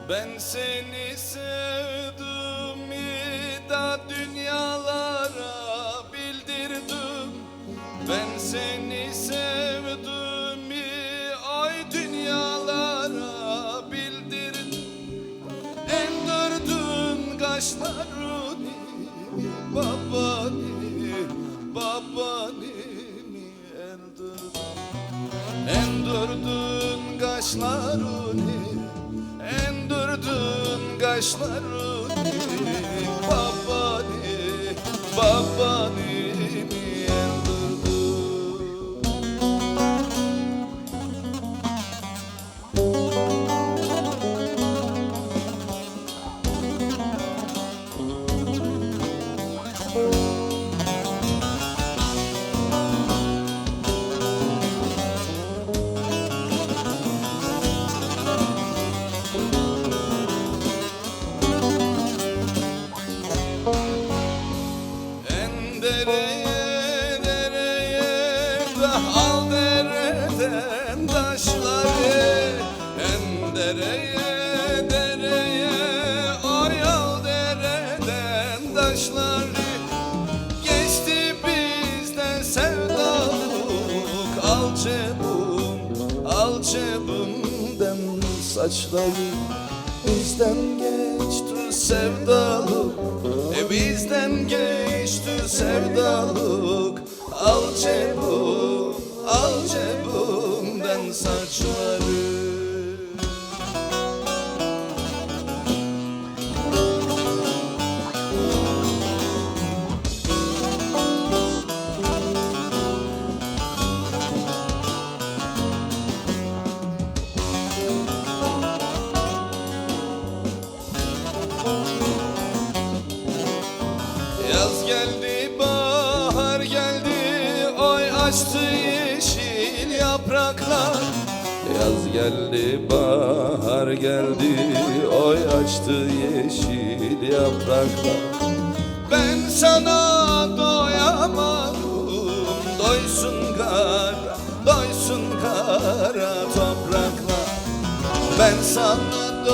Ben seni sevdim da dünyalara bildirdim. Ben seni sevdim ay dünyalara bildirdim. Endirdin kaşlarını babanı endirdin kaşlarını endirdin kaşlarını babanı endirdin. Dereye de al dereden taşları. En dereye ay al dereden taşları. Geçti bizden sevdalık, al cebimden saçları. Bizden geçti sevdalık, bizden geçti sevdalık. Al cebimden saçları. Yaz geldi, bahar geldi, oy açtı yeşil yapraklar. Yaz geldi, bahar geldi, oy açtı yeşil yapraklar. Ben sana doyamadım, doysun kara topraklar. Ben sana